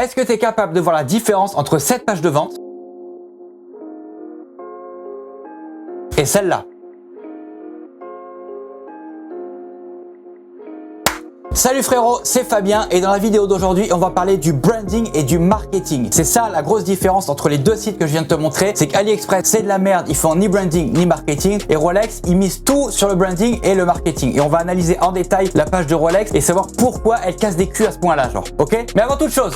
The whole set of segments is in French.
Est-ce que tu es capable de voir la différence entre cette page de vente et celle-là? Salut frérot, c'est Fabien et dans la vidéo d'aujourd'hui, on va parler du branding et du marketing. C'est ça la grosse différence entre les deux sites que je viens de te montrer, c'est qu'AliExpress c'est de la merde, ils font ni branding ni marketing et Rolex, ils misent tout sur le branding et le marketing. Et on va analyser en détail la page de Rolex et savoir pourquoi elle casse des culs à ce point-là, genre, ok? Mais avant toute chose,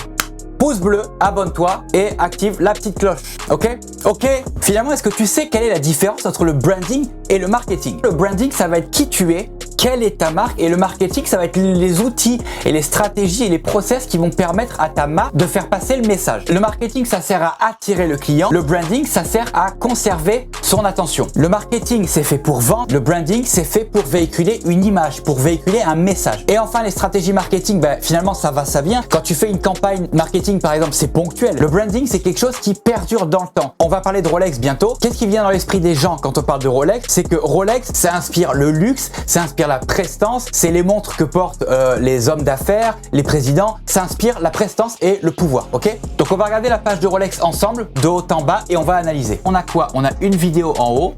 pouce bleu, abonne-toi et active la petite cloche, ok? Ok? Finalement, est-ce que tu sais quelle est la différence entre le branding et le marketing? Le branding, ça va être qui tu es, quelle est ta marque, et le marketing, ça va être les outils et les stratégies et les process qui vont permettre à ta marque de faire passer le message. Le marketing, ça sert à attirer le client. Le branding, ça sert à conserver son attention. Le marketing, c'est fait pour vendre. Le branding, c'est fait pour véhiculer une image, pour véhiculer un message. Et enfin, les stratégies marketing, finalement, ça va, ça vient. Quand tu fais une campagne marketing, par exemple, c'est ponctuel. Le branding, c'est quelque chose qui perdure dans le temps. On va parler de Rolex bientôt. Qu'est-ce qui vient dans l'esprit des gens quand on parle de Rolex? C'est que Rolex, ça inspire le luxe, ça inspire la prestance, c'est les montres que portent les hommes d'affaires, les présidents, ça inspire la prestance et le pouvoir, ok? Donc on va regarder la page de Rolex ensemble, de haut en bas, et on va analyser. On a quoi? On a une vidéo en haut,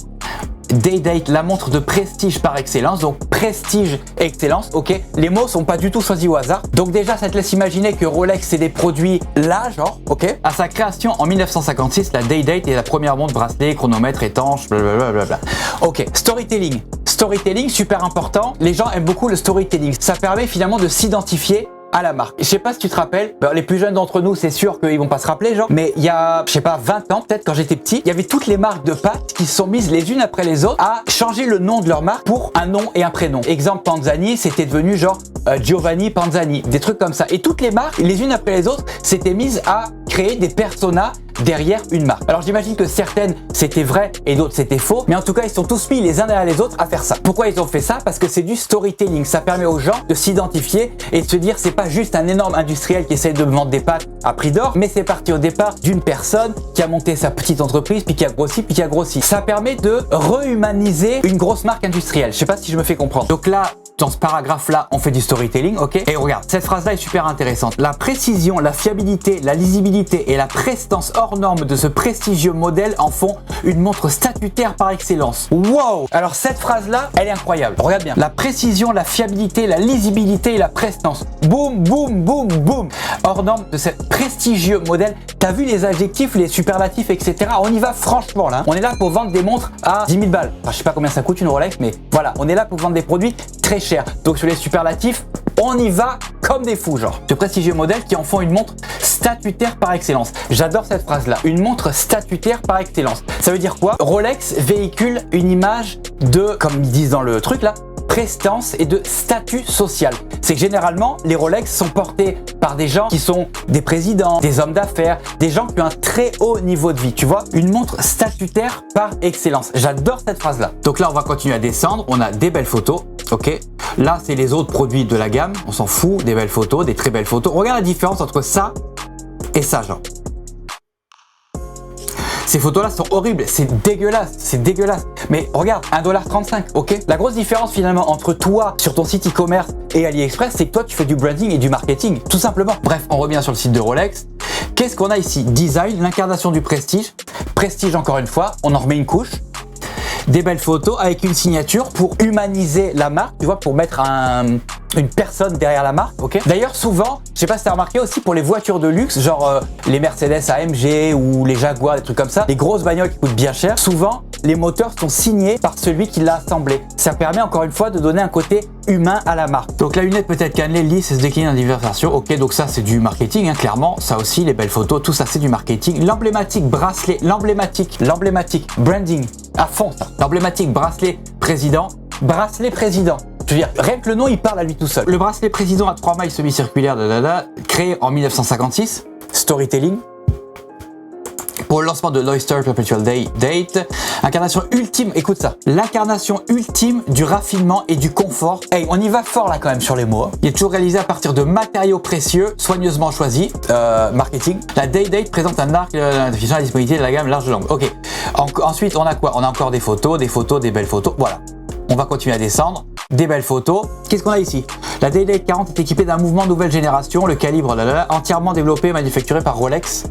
Day-Date, la montre de prestige par excellence, donc prestige et excellence, ok? Les mots sont pas du tout choisis au hasard. Donc déjà, ça te laisse imaginer que Rolex, c'est des produits là, genre, ok? À sa création en 1956, la Day-Date est la première montre bracelet, chronomètre étanche, blablabla. Ok, storytelling. Storytelling, super important. Les gens aiment beaucoup le storytelling. Ça permet finalement de s'identifier à la marque. Je sais pas si tu te rappelles, les plus jeunes d'entre nous, c'est sûr qu'ils vont pas se rappeler, genre, mais il y a, je sais pas, 20 ans, peut-être quand j'étais petit, il y avait toutes les marques de pâtes qui se sont mises les unes après les autres à changer le nom de leur marque pour un nom et un prénom. Exemple, Panzani, c'était devenu genre Giovanni Panzani, des trucs comme ça. Et toutes les marques, les unes après les autres, s'étaient mises à créer des personas derrière une marque. Alors j'imagine que certaines c'était vrai et d'autres c'était faux, mais en tout cas ils sont tous mis les uns derrière les autres à faire ça. Pourquoi ils ont fait ça? Parce que c'est du storytelling, ça permet aux gens de s'identifier et de se dire c'est pas juste un énorme industriel qui essaie de vendre des pâtes à prix d'or, mais c'est parti au départ d'une personne qui a monté sa petite entreprise, puis qui a grossi, puis qui a grossi. Ça permet de rehumaniser une grosse marque industrielle. Je sais pas si je me fais comprendre. Donc là, dans ce paragraphe-là, on fait du storytelling, ok? Et regarde, cette phrase-là est super intéressante. La précision, la fiabilité, la lisibilité et la prestance hors norme de ce prestigieux modèle en font une montre statutaire par excellence. Wow! Alors cette phrase-là, elle est incroyable. Regarde bien. La précision, la fiabilité, la lisibilité et la prestance. Boum, boum, boum, boum. Hors norme de ce prestigieux modèle. T'as vu les adjectifs, les superlatifs, etc. On y va franchement là. On est là pour vendre des montres à 10 000 balles. Enfin, je sais pas combien ça coûte une Rolex, mais voilà, on est là pour vendre des produits très chers. Donc sur les superlatifs, on y va comme des fous, genre. Ce prestigieux modèle qui en font une montre statutaire par excellence. J'adore cette phrase-là. Une montre statutaire par excellence. Ça veut dire quoi? Rolex véhicule une image de, comme ils disent dans le truc là, prestance et de statut social. C'est que généralement, les Rolex sont portés par des gens qui sont des présidents, des hommes d'affaires, des gens qui ont un très haut niveau de vie, tu vois? Une montre statutaire par excellence. J'adore cette phrase-là. Donc là, on va continuer à descendre. On a des belles photos, ok? Là, c'est les autres produits de la gamme. On s'en fout, des belles photos, des très belles photos. Regarde la différence entre ça et ça, genre. Ces photos-là sont horribles, c'est dégueulasse. Mais regarde, 1,35$, ok? La grosse différence finalement entre toi sur ton site e-commerce et AliExpress, c'est que toi tu fais du branding et du marketing, tout simplement. Bref, on revient sur le site de Rolex. Qu'est-ce qu'on a ici? Design, l'incarnation du prestige. Prestige encore une fois, on en remet une couche. Des belles photos avec une signature pour humaniser la marque, tu vois, pour mettre une personne derrière la marque, ok? D'ailleurs, souvent, je sais pas si t'as remarqué aussi pour les voitures de luxe, genre les Mercedes AMG ou les Jaguar, des trucs comme ça, les grosses bagnoles qui coûtent bien cher, souvent, les moteurs sont signés par celui qui l'a assemblé. Ça permet encore une fois de donner un côté humain à la marque. Donc la lunette peut être cannelée, lisse et se décline en diverses versions. Ok, donc ça c'est du marketing, hein, clairement. Ça aussi, les belles photos, tout ça c'est du marketing. L'emblématique bracelet, l'emblématique, branding, à fond ça. L'emblématique bracelet président. Je veux dire, rien que le nom, il parle à lui tout seul. Le bracelet président à 3 mailles semi-circulaires, créé en 1956. Storytelling. Pour le lancement de l'Oyster Perpetual Date, incarnation ultime, écoute ça, l'incarnation ultime du raffinement et du confort. Hey, on y va fort là quand même sur les mots. Il est toujours réalisé à partir de matériaux précieux, soigneusement choisis, marketing. La Day-Date présente un arc d'identification à la disponibilité de la gamme large langue. Ok. Ensuite, on a quoi? On a encore des photos, des belles photos. Voilà. On va continuer à descendre. des belles photos. Qu'est-ce qu'on a ici? La Daydate 40 est équipée d'un mouvement nouvelle génération, le calibre entièrement développé et manufacturé par Rolex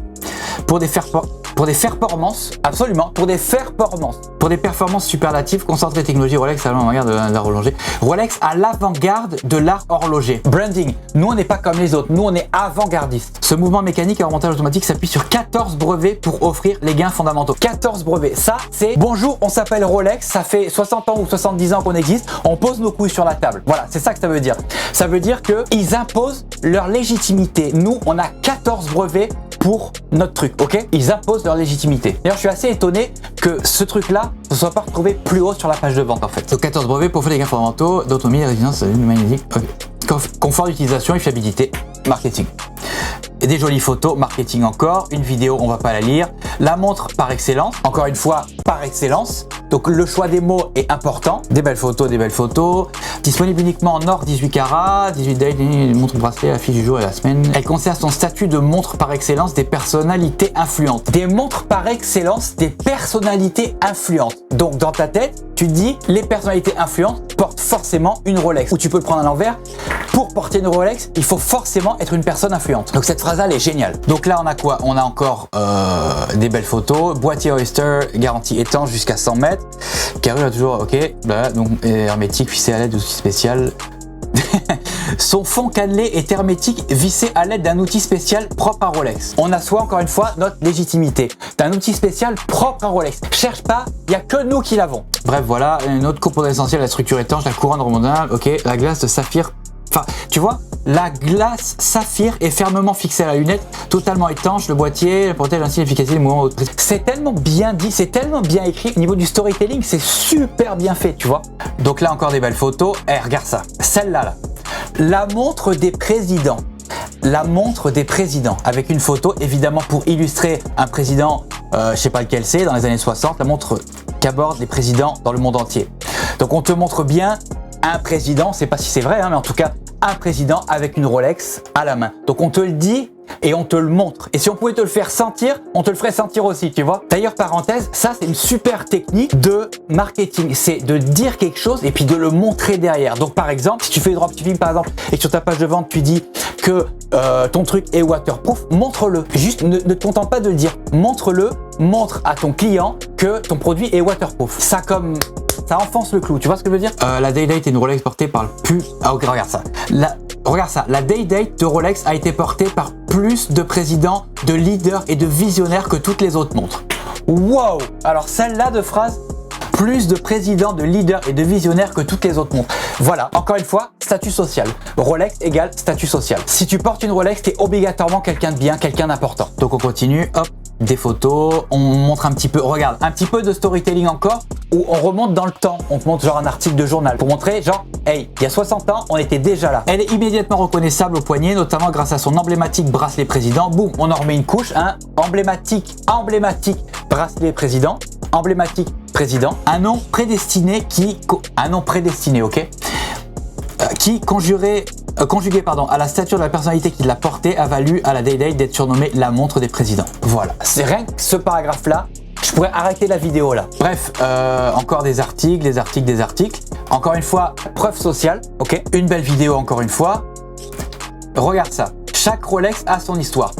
pour des performances, absolument, pour des performances superlatives, concentrées technologie Rolex à l'avant-garde de l'art horloger. Rolex à l'avant-garde de l'art horloger. Branding, nous on n'est pas comme les autres, nous on est avant-gardiste. Ce mouvement mécanique à remontage automatique s'appuie sur 14 brevets pour offrir les gains fondamentaux. 14 brevets, ça c'est bonjour, on s'appelle Rolex, ça fait 60 ans ou 70 ans qu'on existe, on pose nos couilles sur la table. Voilà, c'est ça que ça veut dire. Ça veut dire qu'ils imposent leur légitimité. Nous, on a 14 brevets pour notre truc, ok? Ils imposent leur légitimité. D'ailleurs, je suis assez étonné que ce truc-là ne soit pas retrouvé plus haut sur la page de vente en fait. Donc 14 brevets pour faire les gains fondamentaux, d'autonomie, résilience, magnétique, confort d'utilisation et fiabilité, marketing. Et des jolies photos, marketing encore, une vidéo, on va pas la lire. La montre par excellence, encore une fois, par excellence. Donc le choix des mots est important. Des belles photos. Disponible uniquement en or 18 carats, 18 days, montre bracelet, affiche du jour et la semaine. Elle conserve son statut de montre par excellence des personnalités influentes. Des montres par excellence des personnalités influentes. Donc dans ta tête, tu te dis, les personnalités influentes portent forcément une Rolex. Ou tu peux le prendre à l'envers. Pour porter une Rolex, il faut forcément être une personne influente. Donc cette phrase-là, elle est géniale. Donc là, on a quoi? On a encore des belles photos. Boîtier Oyster, garantie étanche jusqu'à 100 mètres. Carrure toujours, ok. Voilà, donc hermétique, vissé à l'aide d'outils spécial. Son fond cannelé est hermétique, vissé à l'aide d'un outil spécial propre à Rolex. On assoit encore une fois notre légitimité d'un outil spécial propre à Rolex. Cherche pas, il n'y a que nous qui l'avons. Bref, voilà, une autre composante essentielle, la structure étanche, la couronne remontable, ok, la glace de saphir. Enfin, tu vois, la glace saphir est fermement fixée à la lunette, totalement étanche, le boîtier protège ainsi l'efficacité des mouvements. C'est tellement bien dit, c'est tellement bien écrit. Au niveau du storytelling, c'est super bien fait, tu vois. Donc là, encore des belles photos. Eh, regarde ça. Celle-là, là. La montre des présidents. La montre des présidents. Avec une photo, évidemment, pour illustrer un président, je sais pas lequel c'est, dans les années 60, la montre qu'abordent les présidents dans le monde entier. Donc on te montre bien un président, on sait pas si c'est vrai, hein, mais en tout cas, un président avec une Rolex à la main. Donc on te le dit et on te le montre. Et si on pouvait te le faire sentir, on te le ferait sentir aussi, tu vois. D'ailleurs, parenthèse, ça c'est une super technique de marketing. C'est de dire quelque chose et puis de le montrer derrière. Donc par exemple, si tu fais du dropshipping par exemple et que sur ta page de vente tu dis que ton truc est waterproof, montre-le. Juste ne te contente pas de le dire. Montre-le, montre à ton client que ton produit est waterproof. Ça enfonce le clou, tu vois ce que je veux dire? La Daydate est une Rolex portée par le plus... Ah ok, regarde ça. Regarde ça, la Daydate de Rolex a été portée par plus de présidents, de leaders et de visionnaires que toutes les autres montres. Wow! Alors celle-là de phrase, plus de présidents, de leaders et de visionnaires que toutes les autres montres. Voilà, encore une fois, statut social. Rolex égale statut social. Si tu portes une Rolex, t'es obligatoirement quelqu'un de bien, quelqu'un d'important. Donc on continue, hop, des photos, on montre un petit peu, regarde, un petit peu de storytelling encore, où on remonte dans le temps. On te montre genre un article de journal pour montrer genre, hey, il y a 60 ans, on était déjà là. Elle est immédiatement reconnaissable au poignet, notamment grâce à son emblématique bracelet président. Boum, on en remet une couche, hein, emblématique bracelet président, emblématique président, un nom prédestiné ok, qui conjugué à la stature de la personnalité qui l'a porté a valu à la Daydate d'être surnommée la montre des présidents. Voilà, c'est rien que ce paragraphe-là, je pourrais arrêter la vidéo là. Bref, encore des articles. Encore une fois, preuve sociale, ok. Une belle vidéo encore une fois. Regarde ça, chaque Rolex a son histoire.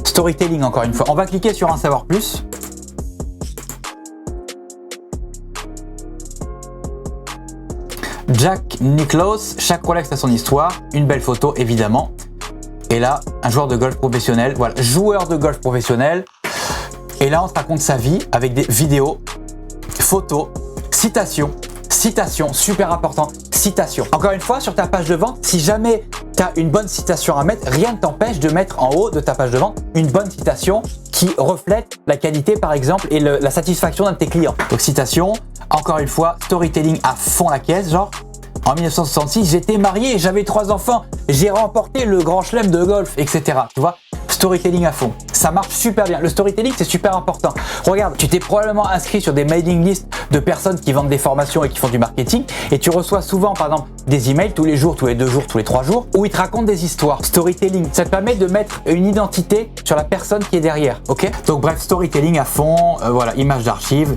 Storytelling encore une fois. On va cliquer sur en savoir plus. Jack Nicklaus, chaque Rolex a son histoire, une belle photo évidemment. Et là, un joueur de golf professionnel, voilà, joueur de golf professionnel. Et là, on te raconte sa vie avec des vidéos, photos, citations, super important, citations. Encore une fois, sur ta page de vente, si jamais tu as une bonne citation à mettre, rien ne t'empêche de mettre en haut de ta page de vente une bonne citation qui reflète la qualité par exemple et la satisfaction d'un de tes clients. Donc citation, encore une fois, storytelling à fond la caisse, genre en 1966, j'étais marié, j'avais 3 enfants, j'ai remporté le grand chelem de golf, etc. Tu vois, storytelling à fond. Ça marche super bien. Le storytelling, c'est super important. Regarde, tu t'es probablement inscrit sur des mailing lists de personnes qui vendent des formations et qui font du marketing et tu reçois souvent, par exemple, des emails tous les jours, tous les 2 jours, tous les 3 jours où ils te racontent des histoires. Storytelling, ça te permet de mettre une identité sur la personne qui est derrière, ok? Donc bref, storytelling à fond, voilà, image d'archives.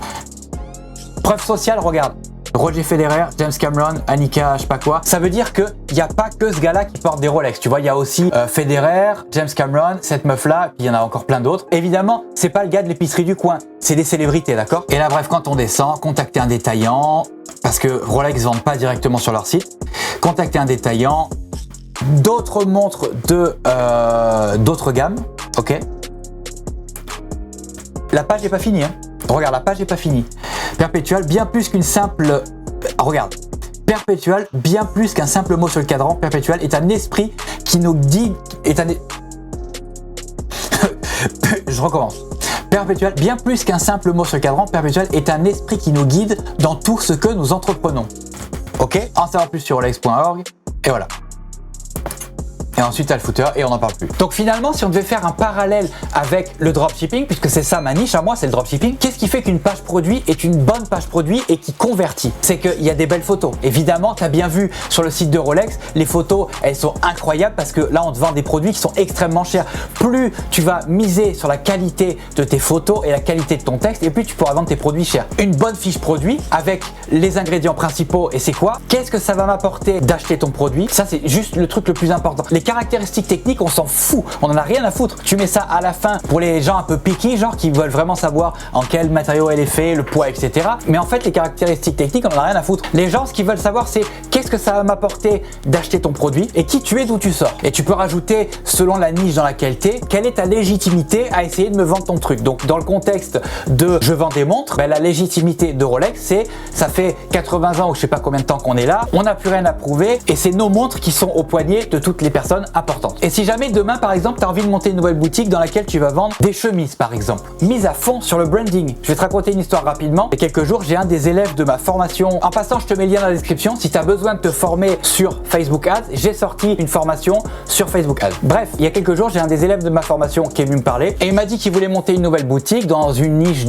Preuve sociale, regarde. Roger Federer, James Cameron, Annika, je sais pas quoi. Ça veut dire que il y a pas que ce gars-là qui porte des Rolex. Tu vois, il y a aussi Federer, James Cameron, cette meuf-là, puis il y en a encore plein d'autres. Évidemment, c'est pas le gars de l'épicerie du coin, c'est des célébrités, d'accord? Et là, bref, quand on descend, contacter un détaillant, parce que Rolex vendent pas directement sur leur site. Contacter un détaillant, d'autres montres de d'autres gammes, ok? La page n'est pas finie, hein. Regarde, la page n'est pas finie. Perpétual, bien plus qu'une simple... Regarde. Perpétual, bien plus qu'un simple mot sur le cadran. Perpétual est un esprit qui nous dit... Je recommence. Perpétual, bien plus qu'un simple mot sur le cadran. Perpétual est un esprit qui nous guide dans tout ce que nous entreprenons. Ok? En savoir plus sur rolex.org. Et voilà. Et ensuite, t'as le footer et on n'en parle plus. Donc finalement, si on devait faire un parallèle avec le dropshipping, puisque c'est ça ma niche à moi, c'est le dropshipping, qu'est-ce qui fait qu'une page produit est une bonne page produit et qui convertit? C'est qu'il y a des belles photos. Évidemment, tu as bien vu sur le site de Rolex, les photos, elles sont incroyables parce que là, on te vend des produits qui sont extrêmement chers. Plus tu vas miser sur la qualité de tes photos et la qualité de ton texte, et plus tu pourras vendre tes produits chers. Une bonne fiche produit avec les ingrédients principaux, et c'est quoi? Qu'est-ce que ça va m'apporter d'acheter ton produit? Ça, c'est juste le truc le plus important. Les caractéristiques techniques, on s'en fout, on en a rien à foutre. Tu mets ça à la fin pour les gens un peu piqués, genre qui veulent vraiment savoir en quel matériau elle est fait, le poids, etc. Mais en fait, les caractéristiques techniques, on en a rien à foutre. Les gens, ce qu'ils veulent savoir, c'est qu'est-ce que ça va m'apporter d'acheter ton produit et qui tu es, d'où tu sors. Et tu peux rajouter, selon la niche dans laquelle tu es, quelle est ta légitimité à essayer de me vendre ton truc. Donc, dans le contexte de je vends des montres, ben, la légitimité de Rolex, c'est ça fait 80 ans ou je sais pas combien de temps qu'on est là, on n'a plus rien à prouver et c'est nos montres qui sont au poignet de toutes les personnes importantes. Et si jamais demain, par exemple, tu as envie de monter une nouvelle boutique dans laquelle tu vas vendre des chemises, par exemple, mise à fond sur le branding. Je vais te raconter une histoire rapidement. Il y a quelques jours, j'ai un des élèves de ma formation. En passant, je te mets le lien dans la description. Si tu as besoin de te former sur Facebook Ads, j'ai sorti une formation sur Facebook Ads. Bref, il y a quelques jours, j'ai un des élèves de ma formation qui est venu me parler et il m'a dit qu'il voulait monter une nouvelle boutique dans une niche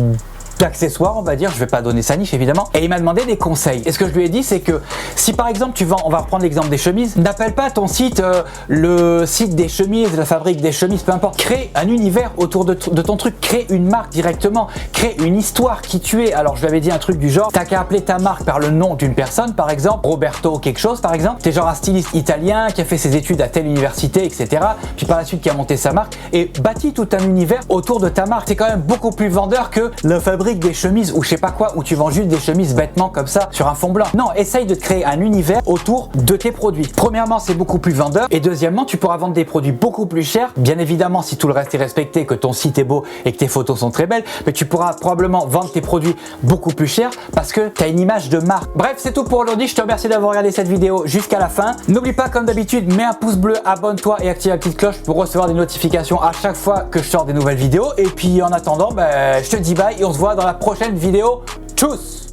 d'accessoires, on va dire, je vais pas donner sa niche évidemment, et il m'a demandé des conseils. Et ce que je lui ai dit, c'est que si par exemple tu vends, on va reprendre l'exemple des chemises, n'appelle pas ton site le site des chemises, la fabrique des chemises, peu importe. Crée un univers autour de ton truc, crée une marque directement, crée une histoire qui tu es. Alors je lui avais dit un truc du genre, t'as qu'à appeler ta marque par le nom d'une personne, par exemple Roberto quelque chose par exemple, t'es genre un styliste italien qui a fait ses études à telle université, etc. Puis par la suite qui a monté sa marque et bâti tout un univers autour de ta marque. C'est quand même beaucoup plus vendeur que la fabrique des chemises ou je sais pas quoi, où tu vends juste des chemises bêtement comme ça sur un fond blanc. Non, essaye de te créer un univers autour de tes produits. Premièrement, c'est beaucoup plus vendeur et deuxièmement, tu pourras vendre des produits beaucoup plus chers. Bien évidemment, si tout le reste est respecté, que ton site est beau et que tes photos sont très belles, mais tu pourras probablement vendre tes produits beaucoup plus chers parce que tu as une image de marque. Bref, c'est tout pour aujourd'hui. Je te remercie d'avoir regardé cette vidéo jusqu'à la fin. N'oublie pas, comme d'habitude, mets un pouce bleu, abonne-toi et active la petite cloche pour recevoir des notifications à chaque fois que je sors des nouvelles vidéos. Et puis en attendant, je te dis bye et on se voit dans la prochaine vidéo. Tchuss!